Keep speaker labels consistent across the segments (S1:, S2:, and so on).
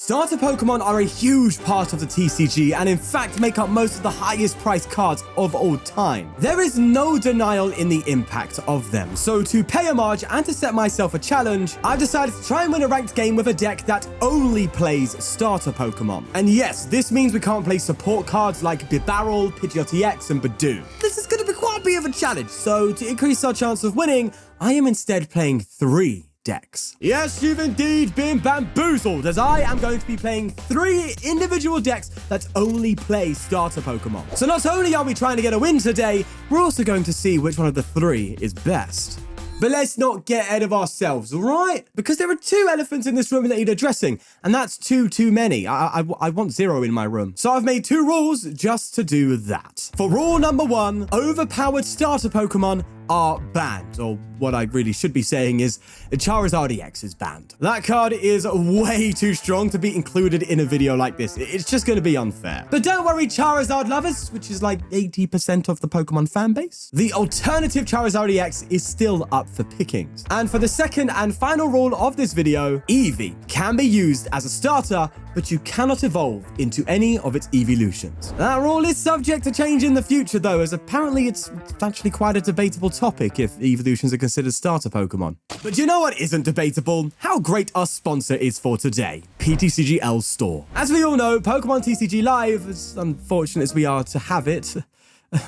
S1: Starter Pokemon are a huge part of the TCG and in fact make up most of the highest priced cards of all time. There is no denial in the impact of them, so to pay homage and to set myself a challenge, I've decided to try and win a ranked game with a deck that only plays starter Pokemon. And yes, this means we can't play support cards like Bibarel, Pidgeotto X, and Badoo. This is going to be quite a bit of a challenge, so to increase our chance of winning, I am instead playing 3 decks. Yes, you've indeed been bamboozled, as I am going to be playing 3 individual decks that only play starter Pokemon. So not only are we trying to get a win today, we're also going to see which one of the 3 is best. But let's not get ahead of ourselves, all right? Because there are 2 elephants in this room that need addressing, and that's too many. I want 0 in my room. So I've made 2 rules just to do that. For rule number 1, overpowered starter Pokemon are banned, or what I really should be saying is Charizard EX is banned. That card is way too strong to be included in a video like this. It's just going to be unfair. But don't worry, Charizard lovers, which is like 80% of the Pokemon fan base. The alternative Charizard EX is still up for pickings. And for the second and final rule of this video, Eevee can be used as a starter, but you cannot evolve into any of its evolutions. That rule is subject to change in the future though, as apparently it's actually quite a debatable topic if evolutions are considered starter Pokemon. But you know what isn't debatable? How great our sponsor is for today, PTCGL Store. As we all know, Pokemon TCG Live, as unfortunate as we are to have it,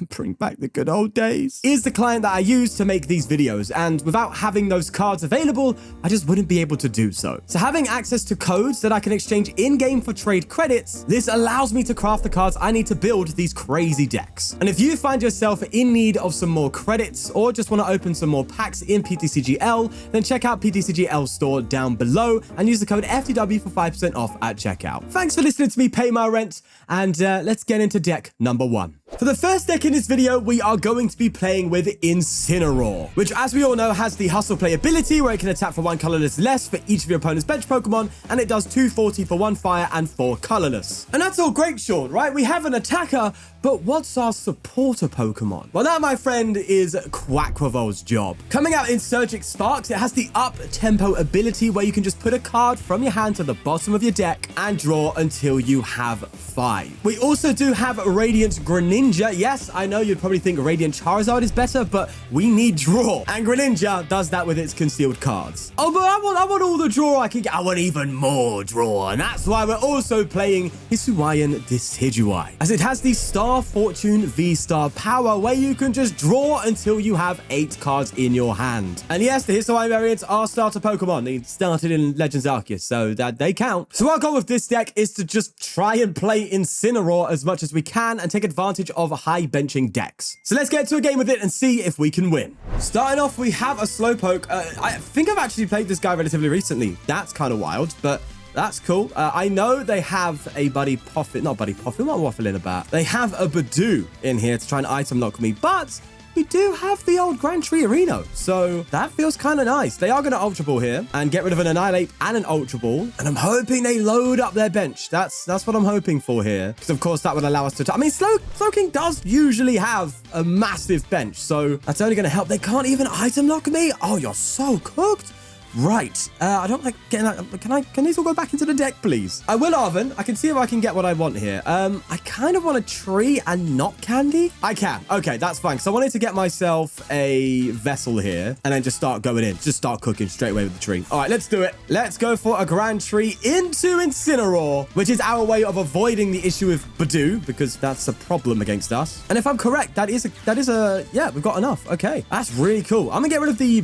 S1: bring back the good old days, is the client that I use to make these videos, and without having those cards available, I just wouldn't be able to do so. So having access to codes that I can exchange in-game for trade credits, this allows me to craft the cards I need to build these crazy decks. And if you find yourself in need of some more credits or just want to open some more packs in PTCGL, then check out PTCGL Store down below and use the code FTW for 5% off at checkout. Thanks for listening to me pay my rent, and let's get into deck number 1. For the first deck in this video, we are going to be playing with Incineroar, which as we all know has the Hustle Play ability where it can attack for 1 colorless less for each of your opponent's bench Pokemon, and it does 240 for 1 fire and 4 colorless. And that's all great, Sean, right? We have an attacker, but what's our supporter Pokemon? Well, that, my friend, is Quaquaval's job. Coming out in Surgic Sparks, it has the up tempo ability where you can just put a card from your hand to the bottom of your deck and draw until you have 5. We also do have Radiant Greninja. Yes, I know you'd probably think Radiant Charizard is better, but we need draw. And Greninja does that with its concealed cards. Oh, but I want all the draw I can get. I want even more draw. And that's why we're also playing Hisuian Decidueye, as it has the Star Fortune VSTAR power where you can just draw until you have 8 cards in your hand. And yes, the Hisuian variants are starter Pokemon. They started in Legends Arceus, so that they count. So our goal with this deck is to just try and play Incineroar as much as we can and take advantage of high benching decks. So let's get to a game with it and see if we can win. Starting off, we have a Slowpoke. I think I've actually played this guy relatively recently. That's kind of wild, but that's cool. I know they have a Buddy Poffin, not Buddy Poffin, what am I waffling about? They have a Badoo in here to try and item lock me, but we do have the old Grand Tree Arena, so that feels kind of nice. They are going to Ultra Ball here and get rid of an Annihilate and an Ultra Ball, and I'm hoping they load up their bench. That's what I'm hoping for here, because of course that would allow us to... I mean, Slowking does usually have a massive bench, so that's only going to help. They can't even item lock me? Oh, you're so cooked. Right. I don't like getting that. Can these all go back into the deck, please? I will, Arven. I can see if I can get what I want here. I kind of want a tree and not candy. I can. Okay, that's fine. So I wanted to get myself a vessel here and then just start going in. Just start cooking straight away with the tree. All right, let's do it. Let's go for a Grand Tree into Incineroar, which is our way of avoiding the issue with Badoo, because that's a problem against us. And if I'm correct, that is a yeah, we've got enough. Okay, that's really cool. I'm gonna get rid of the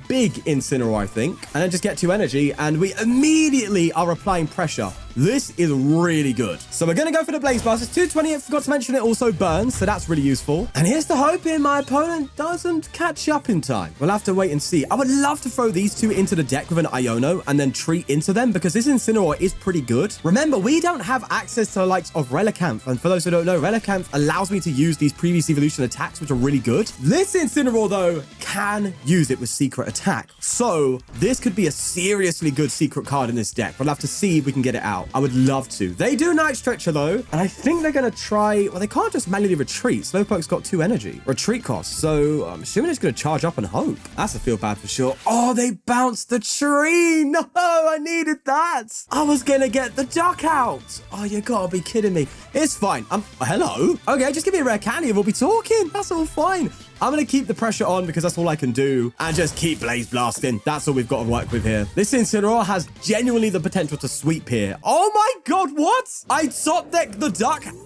S1: big Incineroar, I think, and then just get 2 energy, and we immediately are applying pressure. This is really good. So we're going to go for the Blaze Blast. It's 220. I forgot to mention it also burns, so that's really useful. And here's the hoping my opponent doesn't catch up in time. We'll have to wait and see. I would love to throw these 2 into the deck with an Iono and then treat into them, because this Incineroar is pretty good. Remember, we don't have access to the likes of Relicanth, and for those who don't know, Relicanth allows me to use these previous evolution attacks, which are really good. This Incineroar, though, can use it with secret attack. So this could be a seriously good secret card in this deck. We'll have to see if we can get it out. out. I would love to. They do Night Stretcher though, and I think they're going to try, well, they can't just manually retreat. Slowpoke's got 2 energy. Retreat cost, so I'm assuming it's going to charge up and hope. That's a feel bad for sure. Oh, they bounced the tree. No, I needed that. I was going to get the duck out. Oh, you gotta be kidding me. It's fine. Hello? Okay, just give me a rare candy and we'll be talking. That's all fine. I'm going to keep the pressure on because that's all I can do and just keep Blaze Blasting. That's all we've got to work with here. This Incineroar has genuinely the potential to sweep here. Oh my God, what? I top deck the duck and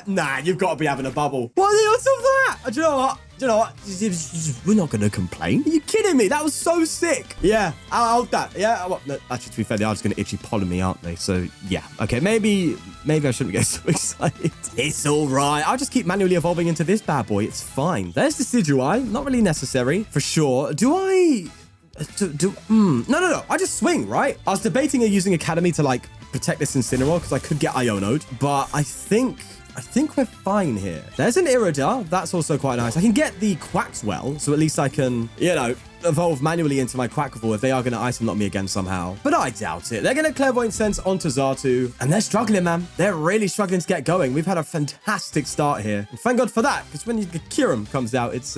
S1: Nah, you've got to be having a bubble. What are the odds of that? Do you know what? Do you know what? We're not going to complain. Are you kidding me? That was so sick. Yeah, I'll hold that. Yeah, well, no, actually, to be fair, they are just going to itchy pollen me, aren't they? So, yeah. Okay, maybe I shouldn't get so excited. It's all right. I'll just keep manually evolving into this bad boy. It's fine. There's the Decidueye. Not really necessary, for sure. Do I... No. I just swing, right? I was debating using Academy to, like, protect this Incineroar because I could get Iono'd, but I think we're fine here. There's an Irida. That's also quite nice. I can get the Quaxwell, so at least I can, you know, evolve manually into my Quaquaval if they are going to item lock me again somehow. But I doubt it. They're going to Clairvoyant Sense onto Xatu, and they're struggling, man. They're really struggling to get going. We've had a fantastic start here. And thank God for that, because when the Kyurem comes out, it's...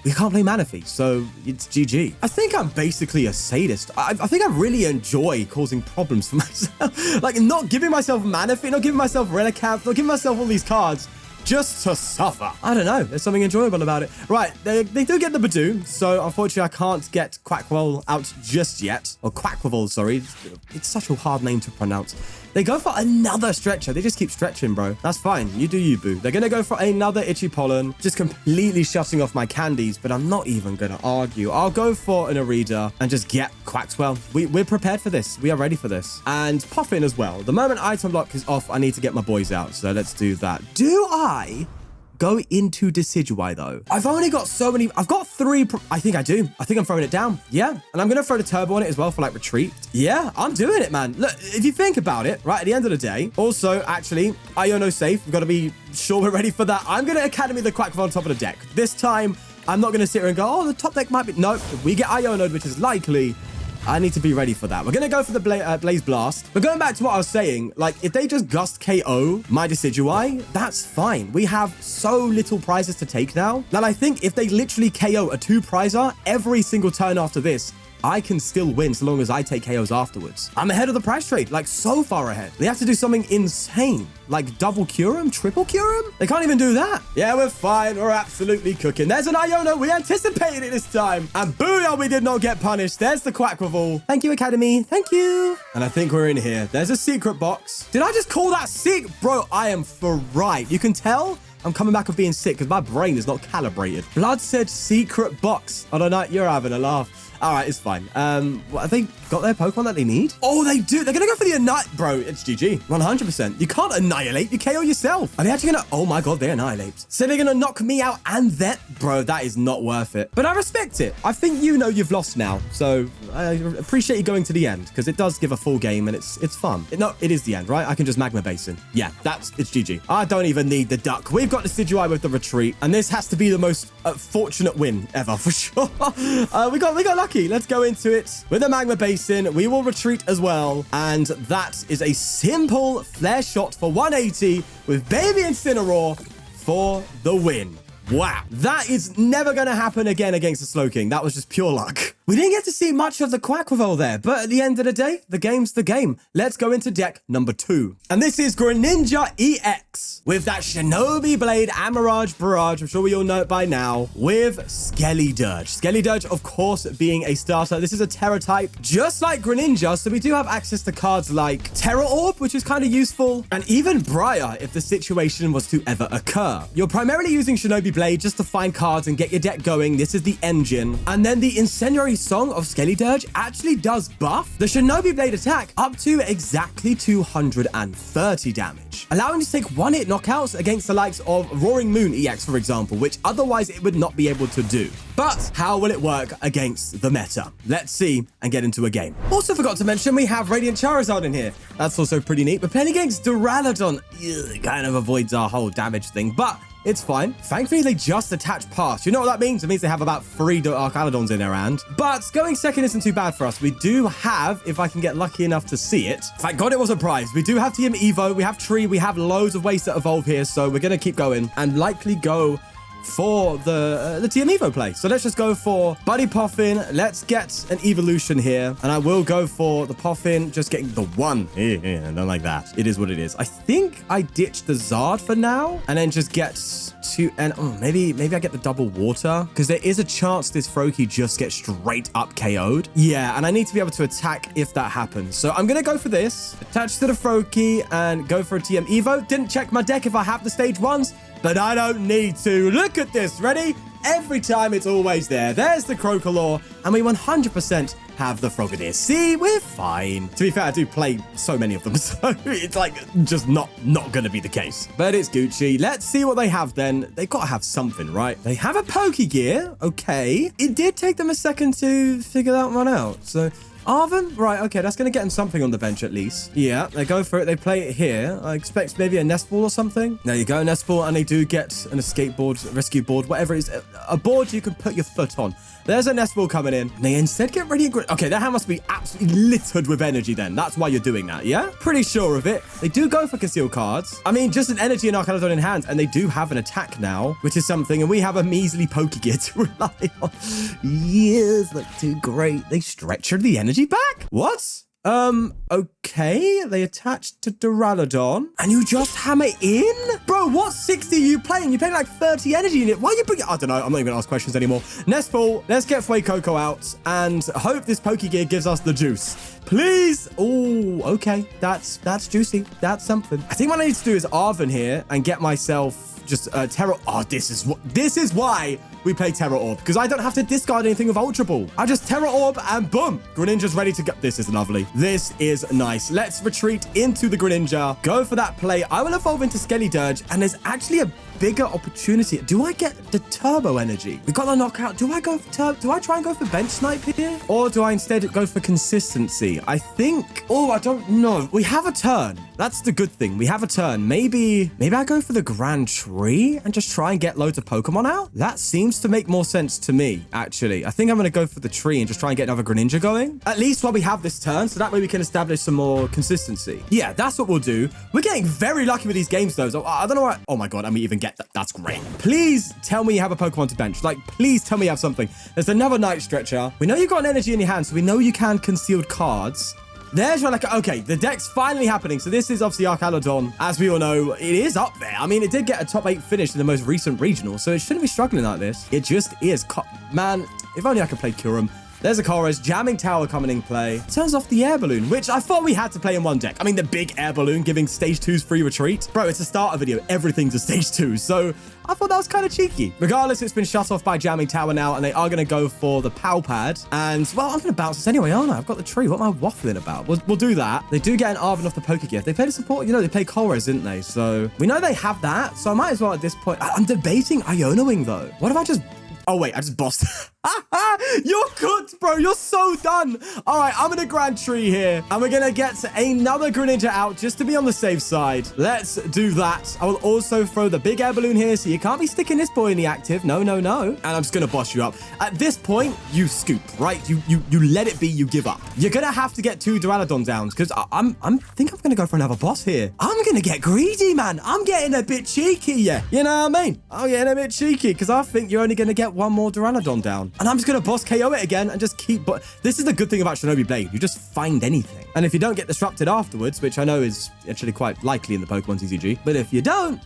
S1: we can't play Manaphy, so it's GG. I think I'm basically a sadist. I think I really enjoy causing problems for myself. Like, not giving myself Manaphy, not giving myself Relicanth, not giving myself all these cards just to suffer. I don't know. There's something enjoyable about it. Right, they do get the Badoo, so unfortunately I can't get Quaquwell out just yet. Or Quaquaval, sorry. It's such a hard name to pronounce. They go for another stretcher. They just keep stretching, bro. That's fine. You do you, boo. They're going to go for another itchy pollen, just completely shutting off my candies, but I'm not even going to argue. I'll go for an Irida and just get Quaxwell. We're prepared for this. We are ready for this. And Poffin as well. The moment item lock is off, I need to get my boys out, so let's do that. Do I go into Decidueye though? I've only got so many. I've got 3. I think I do. I think I'm throwing it down. Yeah. And I'm going to throw the turbo on it as well for like retreat. Yeah, I'm doing it, man. Look, if you think about it, right at the end of the day, also, actually, Iono safe. We've got to be sure we're ready for that. I'm going to Academy the Quaquaval on top of the deck. This time, I'm not going to sit here and go, oh, the top deck might be. No, if we get Iono, which is likely, I need to be ready for that. We're going to go for the Blaze Blast. But going back to what I was saying, like, if they just Gust KO my Decidueye, that's fine. We have so little prizes to take now that I think if they literally KO a 2-prizer every single turn after this, I can still win so long as I take KOs afterwards. I'm ahead of the price trade, like so far ahead. They have to do something insane, like double Kyurem, triple Kyurem? They can't even do that. Yeah, we're fine. We're absolutely cooking. There's an Iono. We anticipated it this time. And booyah, we did not get punished. There's the Quaquaval. Thank you, Academy. Thank you. And I think we're in here. There's a secret box. Did I just call that sick? Bro, I am fried. You can tell I'm coming back of being sick because my brain is not calibrated. Blood said secret box. Oh, no, you're having a laugh. All right, it's fine. Have they got their Pokemon that they need? Oh, they do. They're going to go for the Annihilate. Bro, it's GG. 100%. You can't Annihilate. You KO yourself. Are they actually going to... Oh, my God, they Annihilate. So they're going to knock me out and that... Bro, that is not worth it. But I respect it. I think you know you've lost now. So I appreciate you going to the end because it does give a full game and it's fun. It is the end, right? I can just Magma Basin. Yeah, it's GG. I don't even need the duck. We've got the Decidueye with the retreat. And this has to be the most fortunate win ever, for sure. We got lucky. Let's go into it with a Magma Basin. We will retreat as well. And that is a simple flare shot for 180 with Baby Incineroar for the win. Wow. That is never going to happen again against the Slowking. That was just pure luck. We didn't get to see much of the Quaquaval there, but at the end of the day, the game's the game. Let's go into deck number 2. And this is Greninja EX with that Shinobi Blade and Mirage Barrage. I'm sure we all know it by now with Skeledirge. Skeledirge, of course, being a starter. This is a Terra type, just like Greninja. So we do have access to cards like Terra Orb, which is kind of useful, and even Briar if the situation was to ever occur. You're primarily using Shinobi Blade just to find cards and get your deck going. This is the engine. And then the Incendiary Song of Skeledirge actually does buff the Shinobi Blade attack up to exactly 230 damage, allowing you to take 1-hit knockouts against the likes of Roaring Moon EX, for example, which otherwise it would not be able to do. But how will it work against the meta? Let's see and get into a game. Also forgot to mention we have Radiant Charizard in here. That's also pretty neat. We're playing against Duraludon. It kind of avoids our whole damage thing, but It's fine. Thankfully, they just attach past. You know what that means? It means they have about 3 Arcanodons in their hand. But going second isn't too bad for us. We do have, if I can get lucky enough to see it, thank God it was a prize. We do have TM Evo, we have Tree, we have loads of ways to evolve here. So we're going to keep going and likely go for the TM Evo play. So let's just go for Buddy Poffin. Let's get an evolution here. And I will go for the Poffin, just getting the one. Yeah, I don't like that. It is what it is. I think I ditched the Zard for now and then just get to, and maybe I get the double water because there is a chance this Froakie just gets straight up KO'd. Yeah, and I need to be able to attack if that happens. So I'm going to go for this, attach to the Froakie and go for a TM Evo. Didn't check my deck if I have the stage 1s. But I don't need to. Look at this. Ready? Every time it's always there. There's the Crocalor. And we 100% have the Frogadier. See, we're fine. To be fair, I do play so many of them. So it's like just not going to be the case. But it's Gucci. Let's see what they have then. They've got to have something, right? They have a Pokegear. Okay. It did take them a second to figure that one out. So Arven? Right, okay, that's going to get him something on the bench at least. Yeah, they go for it. They play it here. I expect maybe a nest ball or something. There you go, nest ball, and they do get an escape board, rescue board, whatever it is. A board you can put your foot on. There's a nest ball coming in. They instead get Radiant Greninja. Okay, that hand must be absolutely littered with energy then. That's why you're doing that, yeah? Pretty sure of it. They do go for concealed cards. I mean, just an energy and Arcanodon in hand, and they do have an attack now, which is something, and we have a measly Pokegear to rely on. Yes, not too great. They stretched the energy back? What? Okay, they attached to Duraludon, and you just hammer in? Bro, what 60 are you playing? You're playing like 30 energy in it. Why are you bringing... I don't know. I'm not even gonna ask questions anymore. Nestball, let's get Fuecoco out and hope this Pokegear gives us the juice. Please. Oh, okay. That's juicy. That's something. I think what I need to do is Arven here and get myself just Terra... Oh, this is why we play Terra Orb, because I don't have to discard anything with Ultra Ball. I just Terra Orb and boom, Greninja's ready to go. This is lovely. This is nice. Let's retreat into the Greninja. Go for that play. I will evolve into Skeledirge, and there's actually a bigger opportunity. Do I get the turbo energy? We got the knockout. Do I go for do I try and go for bench snipe here? Or do I instead go for consistency? I think, oh, I don't know. We have a turn. That's the good thing. We have a turn. Maybe I go for the Grand Tree and just try and get loads of Pokemon out. That seems to make more sense to me, actually. I think I'm going to go for the tree and just try and get another Greninja going. At least while we have this turn, so that way we can establish some more consistency. Yeah, that's what we'll do. We're getting very lucky with these games, though. So I don't know why. Oh my God, and we even get that. That's great. Please tell me you have a Pokemon to bench. Like, please tell me you have something. There's another Night Stretcher. We know you've got an energy in your hand, so we know you can concealed cards. There's like, okay, the deck's finally happening. So this is obviously Arcanodon. As we all know, it is up there. I mean, it did get a top 8 finish in the most recent regional, so it shouldn't be struggling like this. It just is. Man, if only I could play Kyurem. There's a chorus, Jamming Tower coming in play. Turns off the air balloon, which I thought we had to play in one deck. I mean, the big air balloon giving stage 2's free retreat. Bro, it's a starter video. Everything's a stage 2. So I thought that was kind of cheeky. Regardless, it's been shut off by Jamming Tower now, and they are going to go for the PAL pad. And, well, I'm going to bounce this anyway, aren't I? I've got the tree. What am I waffling about? We'll do that. They do get an Arven off the Pokegear. They played a support, they played Colress, didn't they? So we know they have that. So I might as well at this point. I'm debating Ionoing, though. What if I just... Oh, wait, I just bossed. You're cooked, bro. You're so done. All right, I'm in a Grand Tree here, and we're going to get another Greninja out just to be on the safe side. Let's do that. I will also throw the big air balloon here, so you can't be sticking this boy in the active. No, no, no. And I'm just going to boss you up. At this point, you scoop, right? You let it be. You give up. You're going to have to get 2 Duraludon downs, because I think I'm going to go for another boss here. I'm going to get greedy, man. I'm getting a bit cheeky, yeah. You know what I mean? I'm getting a bit cheeky, because I think you're only going to get 1 more Duraludon down. And I'm just going to boss KO it again and just keep... But this is the good thing about Shinobi Blade. You just find anything. And if you don't get disrupted afterwards, which I know is actually quite likely in the Pokemon TCG, but if you don't,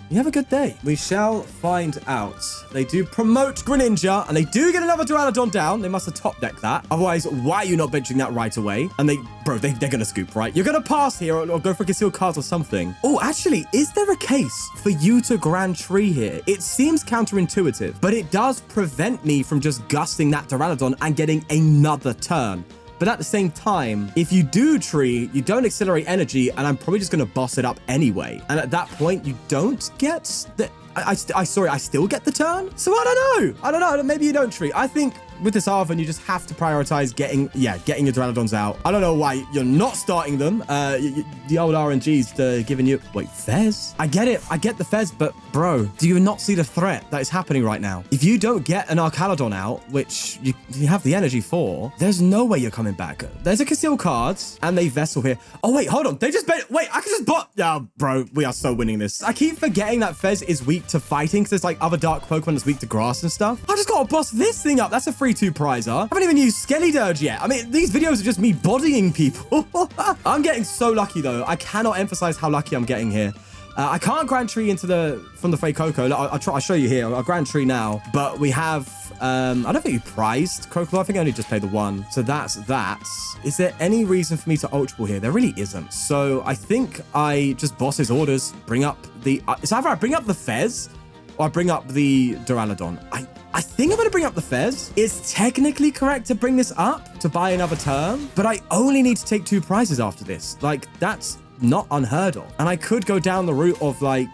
S1: you have a good day. We shall find out. They do promote Greninja, and they do get another Duraludon down. They must have top decked that. Otherwise, why are you not benching that right away? And they're going to scoop, right? You're going to pass here or go for concealed cards or something. Oh, actually, is there a case for you to Grand Tree here? It seems counterintuitive, but it does prevent me from just gusting that Duraludon and getting another turn. But at the same time, if you do tree, you don't accelerate energy, and I'm probably just going to boss it up anyway. And at that point, you don't get the... I still get the turn? So I don't know. Maybe you don't tree. I think with this Arven, you just have to prioritize getting your Duraludons out. I don't know why you're not starting them. The old RNGs giving you... Wait, Fez? I get it. I get the Fez, but bro, do you not see the threat that is happening right now? If you don't get an Archaludon out, which you have the energy for, there's no way you're coming back. There's a Conceal cards and they Vessel here. Oh, wait, hold on. They just... Wait, I can just bot... Yeah, bro, we are so winning this. I keep forgetting that Fez is weak to fighting because there's like other dark Pokemon that's weak to grass and stuff. I just got to boss this thing up. That's a free 2 prizer. I haven't even used Skeledirge yet. I mean, these videos are just me bodying people. I'm getting so lucky though. I cannot emphasize how lucky I'm getting here. I can't Grand Tree from the Fey Coco. I'll show you here. I'll Grand Tree now, but we have, I don't think you prized Coco. I think I only just played the 1. So that's that. Is there any reason for me to Ultra Ball here? There really isn't. So I think I just boss his orders, bring up the, it's either I bring up the Fez or I bring up the Duraludon. I think I'm going to bring up the Fez. It's technically correct to bring this up to buy another turn, but I only need to take 2 prizes after this. Like, that's not unheard of. And I could go down the route of, like,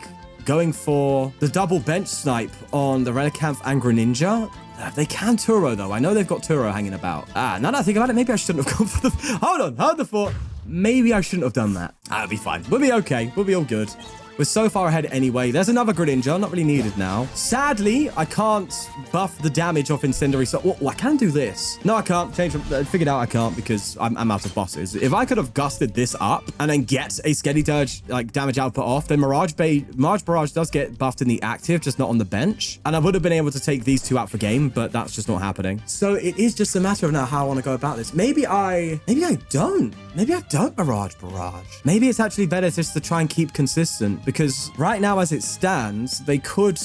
S1: going for the double bench snipe on the Relicanth and Greninja. They can Turo, though. I know they've got Turo hanging about. Now that I think about it, maybe I shouldn't have gone for the... Hold on, hold the thought. Maybe I shouldn't have done that. That'll be fine. We'll be okay. We'll be all good. We're so far ahead anyway. There's another Greninja, not really needed now. Sadly, I can't buff the damage off Incendiary. So, I can do this. No, I can't. I figured out I can't because I'm out of bosses. If I could have gusted this up and then get a Skeledirge like damage output off, then Mirage Barrage does get buffed in the active, just not on the bench. And I would have been able to take these 2 out for game, but that's just not happening. So it is just a matter of now how I want to go about this. Maybe I don't. Maybe I don't Mirage Barrage. Maybe it's actually better just to try and keep consistent. Because right now, as it stands, they could...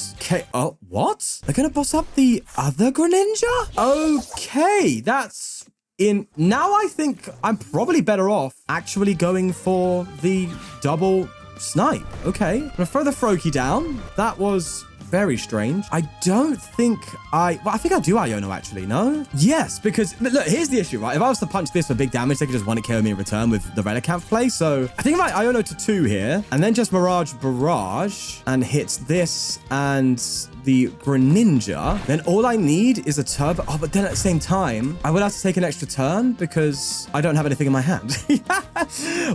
S1: Oh, what? They're going to boss up the other Greninja? Okay, that's... Now I think I'm probably better off actually going for the double snipe. Okay. I'm going to throw the Froakie down. That was... very strange. I don't think I think I do Iono actually, no? Yes, because look, here's the issue, right? If I was to punch this for big damage, they could just 1-hit KO me in return with the Relicanth play. So I think if I Iono to 2 here and then just Mirage Barrage and hits this and the Greninja, then all I need is a turbo. Oh, but then at the same time, I would have to take an extra turn because I don't have anything in my hand.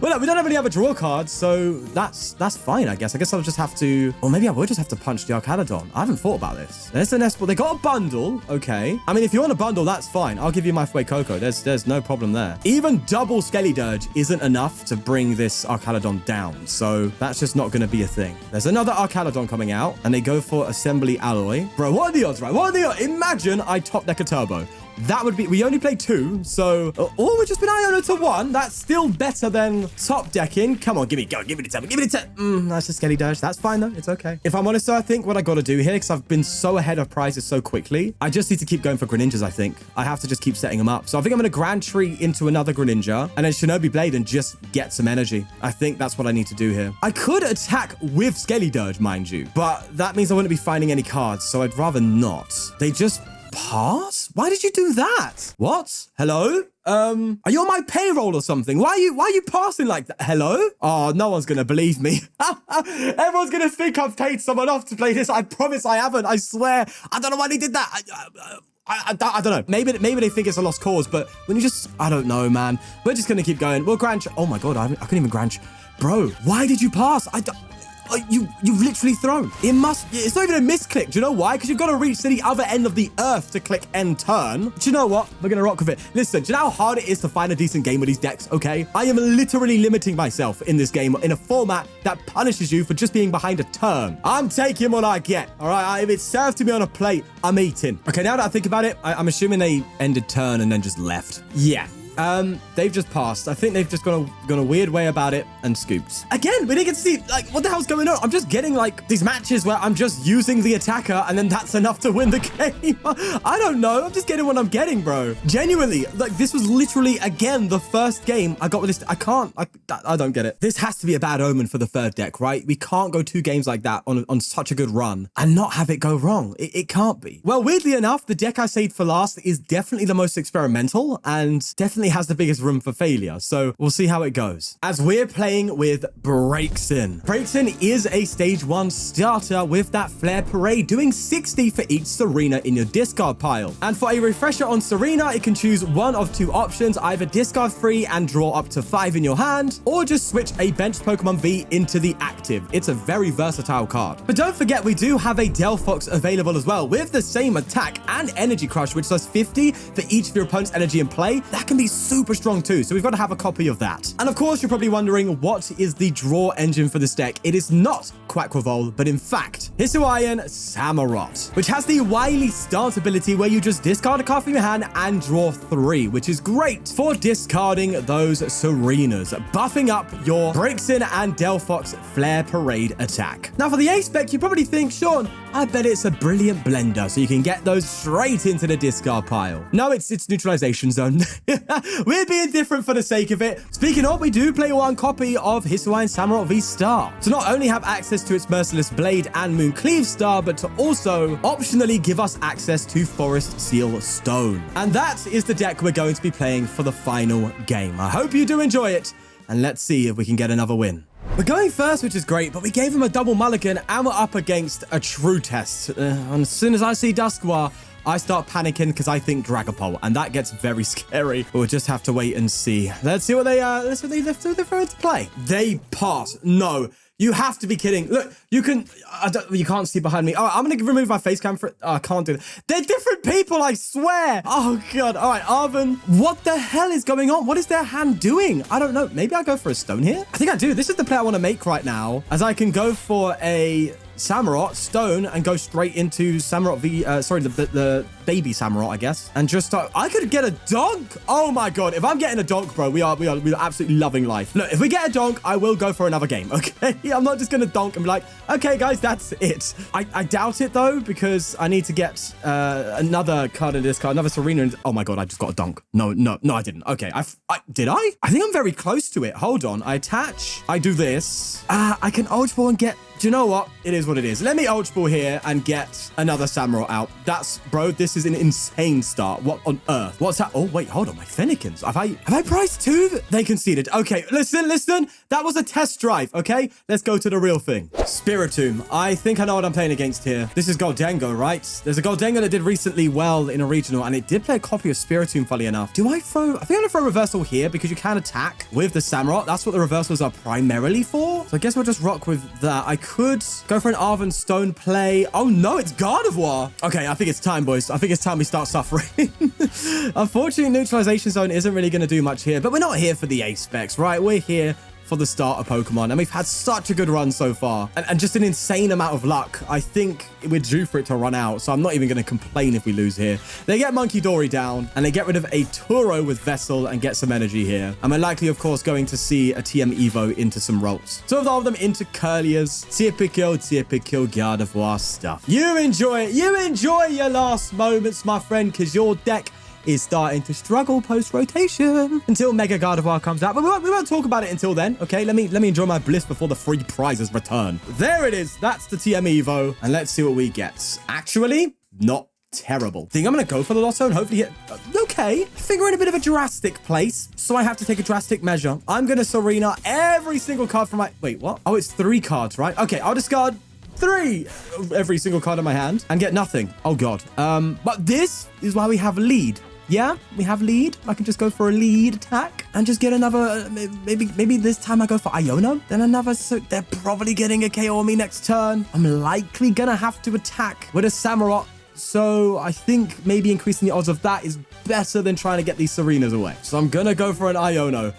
S1: Well, we don't have any other draw cards, so that's fine, I guess. I guess I'll just have to, or maybe I would just have to punch the Archaludon. I haven't thought about this. There's the Nest Ball. They got a bundle. Okay. I mean, if you want a bundle, that's fine. I'll give you my Fue Coco. There's no problem there. Even double Skeledirge isn't enough to bring this Archaludon down. So that's just not going to be a thing. There's another Archaludon coming out and they go for Assembly Alloy. Bro, what are the odds, right? What are the odds? Imagine I top deck a turbo. That would be, we only played 2, so, we've just been Iono to 1. That's still better than top decking. Come on, give me the 10, give me the 10. That's a Skeledirge. That's fine though, it's okay. If I'm honest though, I think what I got to do here, because I've been so ahead of prizes so quickly, I just need to keep going for Greninjas, I think. I have to just keep setting them up. So I think I'm going to Grand Tree into another Greninja, and then Shinobi Blade and just get some energy. I think that's what I need to do here. I could attack with Skeledirge, mind you, but that means I wouldn't be finding any cards, so I'd rather not. They just... pass? Why did you do that? What? Hello? Are you on my payroll or something? Why are you passing like that? Hello? Oh, no one's gonna believe me. Everyone's gonna think I've paid someone off to play this. I promise I haven't. I swear. I don't know why they did that. I don't know. Maybe they think it's a lost cause, but when you just... I don't know, man. We're just gonna keep going. We'll Grand... Oh my God, I couldn't even Grand... Bro, why did you pass? You've literally thrown. It's not even a misclick. Do you know why? Because you've got to reach to the other end of the earth to click end turn. Do you know what? We're going to rock with it. Listen, do you know how hard it is to find a decent game with these decks, okay? I am literally limiting myself in this game in a format that punishes you for just being behind a turn. I'm taking what I get, all right? If it's served to me on a plate, I'm eating. Okay, now that I think about it, I'm assuming they ended turn and then just left. Yeah. They've just passed. I think they've just gone a weird way about it and scooped. Again, we didn't get to see, like, what the hell's going on? I'm just getting, like, these matches where I'm just using the attacker and then that's enough to win the game. I don't know. I'm just getting what I'm getting, bro. Genuinely, like, this was literally, again, the first game I got with this. I don't get it. This has to be a bad omen for the third deck, right? We can't go 2 games like that on such a good run and not have it go wrong. It can't be. Well, weirdly enough, the deck I saved for last is definitely the most experimental and definitely definitely has the biggest room for failure. So we'll see how it goes. As we're playing with Braixen. Braixen is a stage 1 starter with that Flare Parade, doing 60 for each Serena in your discard pile. And for a refresher on Serena, it can choose one of 2 options, either discard 3 and draw up to 5 in your hand, or just switch a benched Pokemon V into the active. It's a very versatile card. But don't forget, we do have a Delphox available as well, with the same attack and Energy Crush, which does 50 for each of your opponent's energy in play. That can be super strong too, so we've got to have a copy of that. And of course, you're probably wondering, what is the draw engine for this deck? It is not Quaquaval, but in fact, Hisuian Samurott, which has the Wily start ability where you just discard a card from your hand and draw 3, which is great for discarding those Serenas, buffing up your Braixen and Delphox Flare Parade attack. Now for the A spec, you probably think, Sean, I bet it's a brilliant blender so you can get those straight into the discard pile. No, it's neutralization zone. We're being different for the sake of it. Speaking of, we do play one copy of Hisuian Samurott VSTAR to not only have access to its Merciless Blade and Moon Cleave Star, but to also optionally give us access to Forest Seal Stone. And that is the deck we're going to be playing for the final game. I hope you do enjoy it, and let's see if we can get another win. We're going first, which is great, but we gave him a double mulligan and we're up against a true test. And as soon as I see Dusknoir, I start panicking because I think Dragapult, and that gets very scary. But we'll just have to wait and see. Let's see what they throw into play. They pass. No. You have to be kidding. Look, you can't see behind me. Oh, I'm going to remove my face cam for it. Oh, I can't do that. They're different people, I swear. Oh, God. All right, Arven. What the hell is going on? What is their hand doing? I don't know. Maybe I go for a stone here? I think I do. This is the play I want to make right now, as I can go for a Samurott stone and go straight into Samurott the baby Samurott, I guess, and just start. I could get a donk. Oh my god, if I'm getting a donk, bro, we are absolutely loving life. Look, if we get a donk, I will go for another game. Okay, I'm not just gonna donk and be like, okay guys, that's it. I doubt it though, because I need to get another card in this card, another Serena. Oh my god, I just got a donk. No, I didn't. Okay, did I think I'm very close to it. Hold on, I attach, I do this. I can Ultra Ball and get. Do you know what? It is what it is. Let me Ultra Ball here and get another Samurott out. Bro, this is an insane start. What on earth? What's that? Oh, wait, hold on. My Fennekins. Have I priced 2? They conceded. Okay, listen. That was a test drive, okay? Let's go to the real thing. Spiritomb. I think I know what I'm playing against here. This is Goldengo, right? There's a Goldengo that did recently well in a regional, and it did play a copy of Spiritomb, funny enough. I think I'm going to throw Reversal here because you can attack with the Samurott. That's what the reversals are primarily for. So I guess we'll just rock with that. I could go for an Arven Stone play. Oh no, it's Gardevoir. Okay, I think it's time, boys. I think it's time we start suffering. Unfortunately, Neutralization Zone isn't really going to do much here, but we're not here for the ace specs, right? We're here for the starter Pokemon, and we've had such a good run so far, and just an insane amount of luck. I think we're due for it to run out, so I'm not even going to complain if we lose here. They get Monkey Dory down, and they get rid of a Turo with Vessel and get some energy here. And we're likely, of course, going to see a TM Evo into some rolls. So evolve them into Curliers, typical Gardevoir stuff. You enjoy it. You enjoy your last moments, my friend, because your deck is starting to struggle post-rotation until Mega Gardevoir comes out. But we won't talk about it until then, okay? Let me enjoy my bliss before the free prizes return. There it is. That's the TM Evo. And let's see what we get. Actually, not terrible. I think I'm going to go for the Lotto and hopefully hit. Okay. I think we're in a bit of a drastic place, so I have to take a drastic measure. I'm going to Serena every single card from my... Wait, what? Oh, it's 3 cards, right? Okay, I'll discard 3 every single card in my hand and get nothing. Oh, God. But this is why we have lead. Yeah, we have lead. I can just go for a lead attack and just get another, maybe this time I go for Iono, then another, so they're probably getting a KO on me next turn. I'm likely gonna have to attack with a Samurott, so I think maybe increasing the odds of that is better than trying to get these Serenas away. So I'm gonna go for an Iono.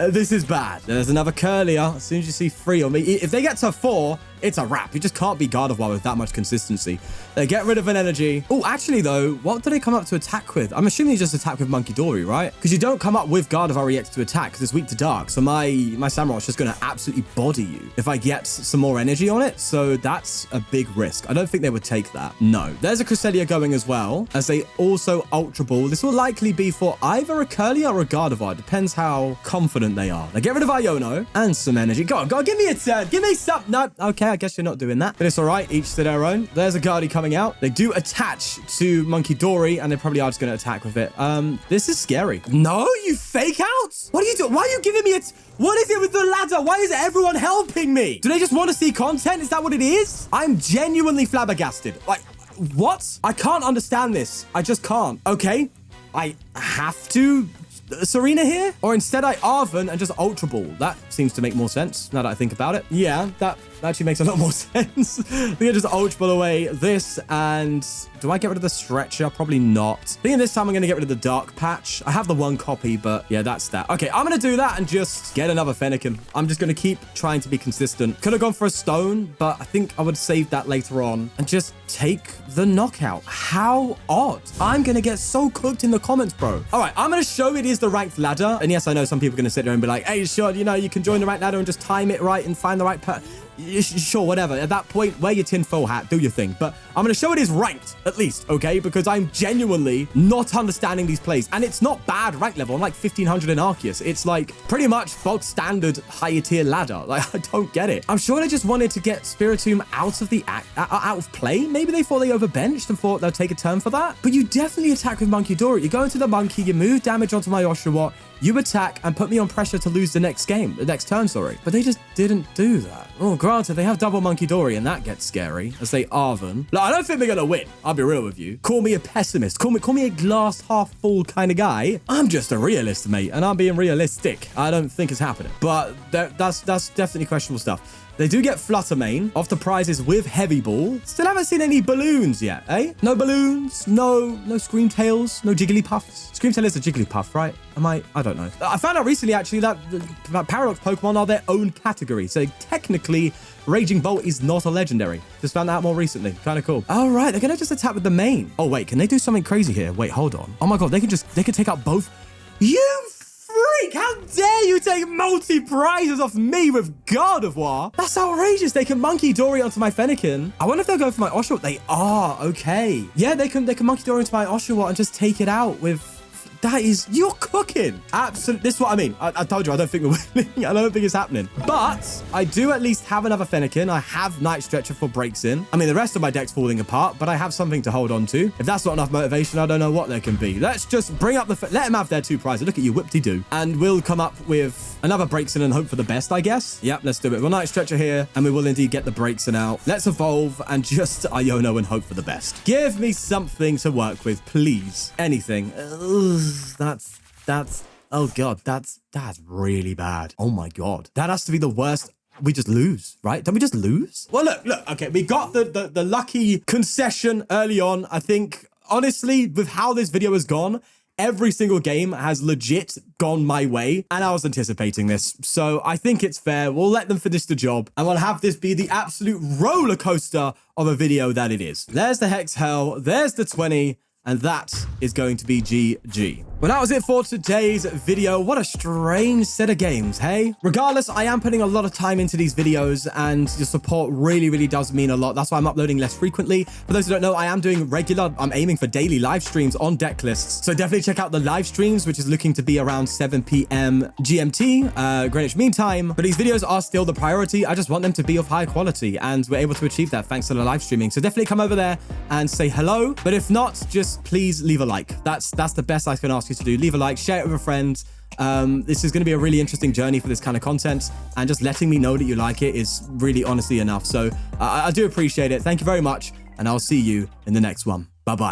S1: This is bad. There's another Curlier. As soon as you see 3 on me, if they get to 4, it's a wrap. You just can't be Gardevoir with that much consistency. They get rid of an energy. Oh, actually, though, what do they come up to attack with? I'm assuming you just attack with Monkey Dory, right? Because you don't come up with Gardevoir EX to attack because it's weak to dark. So my Samurott's just going to absolutely body you if I get some more energy on it. So that's a big risk. I don't think they would take that. No. There's a Cresselia going as well, as they also Ultra Ball. This will likely be for either a Curlier or a Gardevoir. Depends how confident they are. They get rid of Iono and some energy. Go on, give me a turn. Give me some. No, okay. I guess you're not doing that. But it's all right. Each to their own. There's a Guardy coming out. They do attach to Monkey Dory, and they probably are just going to attack with it. This is scary. No, you fake out? What are you doing? Why are you giving me what is it with the ladder? Why is everyone helping me? Do they just want to see content? Is that what it is? I'm genuinely flabbergasted. Like, what? I can't understand this. I just can't. Okay. I have to Serena here? Or instead I Arven and just Ultra Ball. That seems to make more sense now that I think about it. Yeah, that actually makes a lot more sense. I think I just Ultra Ball away this, and do I get rid of the Stretcher? Probably not. I think this time I'm going to get rid of the Dark Patch. I have the one copy, but yeah, that's that. Okay, I'm going to do that and just get another Fennekin. I'm just going to keep trying to be consistent. Could have gone for a Stone, but I think I would save that later on and just take the knockout. How odd. I'm going to get so cooked in the comments, bro. All right, I'm going to show it is the ranked ladder. And yes, I know some people are going to sit there and be like, hey, sure, you know, you can join the ranked ladder and just time it right and find the right sure, whatever. At that point, wear your tinfoil hat, do your thing. But I'm going to show it is ranked, at least, okay? Because I'm genuinely not understanding these plays. And it's not bad rank level. I'm like 1500 in Arceus. It's like pretty much bog standard higher tier ladder. Like, I don't get it. I'm sure they just wanted to get Spiritomb out of the out of play. Maybe they thought they overbenched and thought they'll take a turn for that. But you definitely attack with Monkey Dory. You go into the monkey, you move damage onto my Oshawott, you attack and put me on pressure to lose the next turn, sorry. But they just didn't do that. Oh, granted, they have double Monkey Dory, and that gets scary as they Arven. Look, I don't think they're gonna win. I'll be real with you. Call me a pessimist. Call me a glass half full kind of guy. I'm just a realist, mate, and I'm being realistic. I don't think it's happening. But that's definitely questionable stuff. They do get Flutter Mane off the prizes with Heavy Ball. Still haven't seen any balloons yet, eh? No balloons, no Screamtails, no Jigglypuffs. Screamtail is a Jigglypuff, right? I don't know. I found out recently, actually, that Paradox Pokemon are their own category. So technically, Raging Bolt is not a legendary. Just found that out more recently. Kind of cool. All right, they're going to just attack with the main. Oh, wait, can they do something crazy here? Wait, hold on. Oh my God, they can take out both. You freak! How dare you take multi-prizes off me with Gardevoir? That's outrageous. They can Monkey Dory onto my Fennekin. I wonder if they'll go for my Oshawott. They are. Okay. Yeah, they can Monkey Dory into my Oshawott and just take it out with... That is, you're cooking. Absolutely. This is what I mean. I told you, I don't think we're winning. I don't think it's happening. But I do at least have another Fennekin. I have Night Stretcher for breaks in. I mean, the rest of my deck's falling apart, but I have something to hold on to. If that's not enough motivation, I don't know what there can be. Let's just bring up let them have their two prizes. Look at you, whip-de-doo. And we'll come up with another breaks in and hope for the best, I guess. Yep, let's do it. We'll Night Stretcher here, and we will indeed get the breaks in out. Let's evolve and just Iono and hope for the best. Give me something to work with, please. Anything. That's oh God, that's really bad. Oh my God. That has to be the worst. We just lose, right? Don't we just lose? Well, look, okay, we got the lucky concession early on. I think, honestly, with how this video has gone, every single game has legit gone my way, and I was anticipating this. So I think it's fair. We'll let them finish the job, and we'll have this be the absolute roller coaster of a video that it is. There's the Hex Hell, there's the 20, and that is going to be GG. Well, that was it for today's video. What a strange set of games, hey? Regardless, I am putting a lot of time into these videos, and your support really, really does mean a lot. That's why I'm uploading less frequently. For those who don't know, I am doing I'm aiming for daily live streams on deck lists. So definitely check out the live streams, which is looking to be around 7 p.m. GMT, Greenwich Mean Time. But these videos are still the priority. I just want them to be of high quality, and we're able to achieve that thanks to the live streaming. So definitely come over there and say hello. But if not, just please leave a like. That's the best I can ask you to do. Leave a like, share it with a friend. This is going to be a really interesting journey for this kind of content, and just letting me know that you like it is really honestly enough. So I do appreciate it. Thank you very much, and I'll see you in the next one. Bye-bye.